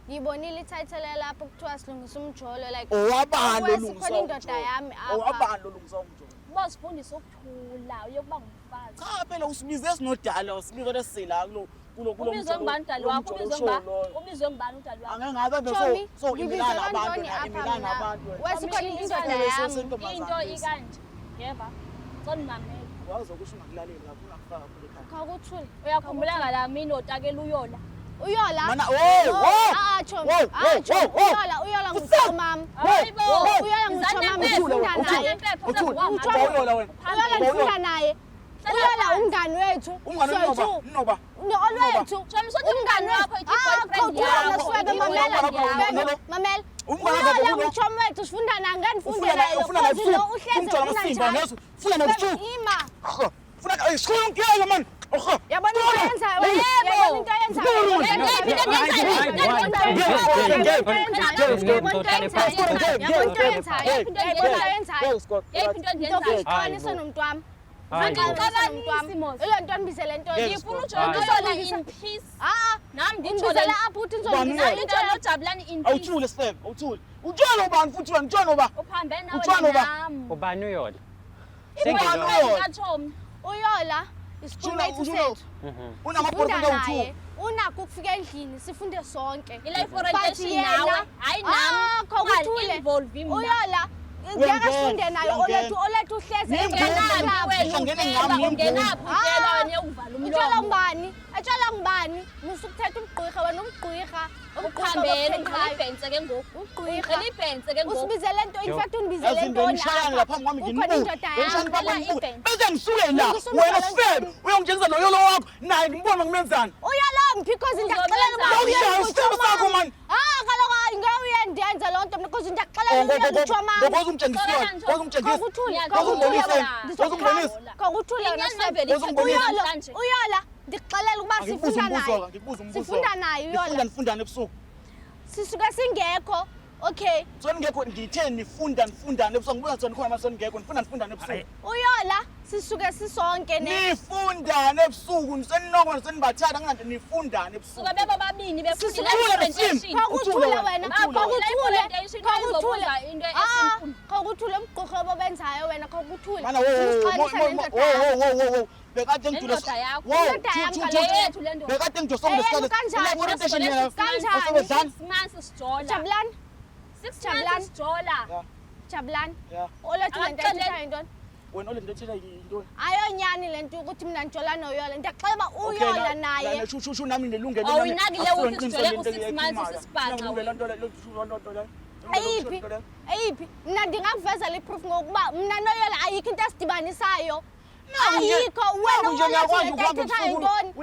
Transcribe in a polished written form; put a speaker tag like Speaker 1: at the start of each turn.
Speaker 1: ngibonile ititle lapho kuthiwa silungisa umjolo like
Speaker 2: owabani olungisa
Speaker 1: khona indoda yami apha
Speaker 2: owabani olungisa umjolo
Speaker 3: Bosifundisa ukuthula uyokuba ngumfazi.
Speaker 2: cha phela usibize esinodala usibize lesila kulo
Speaker 3: Ubizwe ngibani udali wakho? Ubizwe ngibani udali wakho?
Speaker 2: angeke ngabe so imilana abantu imilana abantu
Speaker 1: wesikhona indoda yami
Speaker 3: Into ikanje. Yeva. Sonimamela.
Speaker 2: wazokusho ungakulaleli kakhulu akufaka kule khaya
Speaker 1: khawukuthule
Speaker 3: Uyakhumbula ngala mina otakela uyola.
Speaker 1: uyola
Speaker 2: mana
Speaker 1: Chomi uyola ngusho mama
Speaker 3: Hayibo.
Speaker 1: uyola ngusho mama ngifunda naye
Speaker 2: uyola wena
Speaker 1: uyola ngifunda naye uyola umngani wethu
Speaker 2: umngani noba
Speaker 1: olwethu
Speaker 3: Chomi sothi umngani wakho ithi boyfriend yakho.
Speaker 1: mamela
Speaker 2: umngani
Speaker 1: uyola nguchomi wethu sifunda nangani funda naye
Speaker 2: funa nobusuku
Speaker 1: ima
Speaker 2: funa sikhuluma ngiyela man
Speaker 1: yabona into yenzayo yabona into yenzayo
Speaker 3: Ngifuna uJola in peace. Nami ngithola
Speaker 1: apho uthi nizongizela
Speaker 3: ngithola uJabulani in peace.
Speaker 2: awuthule Step awuthule utshona ubani futhi wena utshona uba
Speaker 3: Uphambe nawe
Speaker 2: Utshwano ba?
Speaker 3: nami.
Speaker 4: Ubani uyola?
Speaker 3: Sengiyola.
Speaker 1: uyola isikhumethu sethu
Speaker 2: unamaphorofo
Speaker 1: funda
Speaker 2: awu2
Speaker 1: naye unakho ukufika endlini sifunde sonke
Speaker 3: Ilife orientation nawe. Hayi nami.
Speaker 1: khawukuthule
Speaker 3: Involve mina.
Speaker 1: uyola ngeke sifunde naye olethu uhleze Utshala ngubani? Atshala ngubani? Musukuthetha umgqwirha wena umgqwirha.
Speaker 3: Ukhambeni ngilibhense ke ngoku.
Speaker 1: Umgqwirha.
Speaker 3: Ngilibhense ke ngoku.
Speaker 1: Usibizele into in fact undibizele into
Speaker 2: ngishayana lapha ngami nginbuza
Speaker 3: ibhense.
Speaker 2: bese ngisuke la wena Step uyongitshengisa noyolo wakho naye ngibona ngimenzani
Speaker 1: Uyala because ndakuxelela
Speaker 2: awuyazi Step sakho man
Speaker 1: kaloku ngeke uyendenza loo nto because ndakuxelela uyangitsho mama.
Speaker 2: ngokuthi umtshengisa
Speaker 1: Khawukuthule wena Step. Uyola ndikuxelela ukuba sifunda naye uyola.
Speaker 2: nifunda ebusuku
Speaker 1: Sisuke singekho. Okay.
Speaker 2: ngekho ngithe nifunda ebusuku ngibuza thina khona mase ngekho nifunda ebusuku
Speaker 1: Uyola sisuke sisonke
Speaker 2: nifundane ebusuku niseninokho senibathatha ngante nifundane ebusuku
Speaker 3: Suka bebo babini befundile
Speaker 1: Khawukuthule wena khawukuthule
Speaker 3: into esimkhulu.
Speaker 1: khawukuthule umgqugqo obenzayo wena khawukuthule
Speaker 2: mana bekade ngijule bekade ngijosongesikhathi orientation yena
Speaker 1: kanjani
Speaker 3: 6 months sijola.
Speaker 1: Jabulani
Speaker 3: 6 months sijola.
Speaker 1: Jabulani
Speaker 2: yeah
Speaker 1: olethu lento ethethayo intoni
Speaker 2: wena ole ndethela yintoni
Speaker 1: ayonyani lento ukuthi mina njola noyola ndiyaxela uba uyola naye
Speaker 2: shushu nami nilungele
Speaker 3: Awuyinakile ukuthi sijole ku6 months sisibhaqa.
Speaker 1: Ayiphi mina ndingakuvezela iproof ngokuba mina noyola ayikho into esidibanisayo ayikho wena
Speaker 2: nje ngiyakwazi ukuhamba
Speaker 1: ethethayo
Speaker 2: ebusuku
Speaker 1: intoni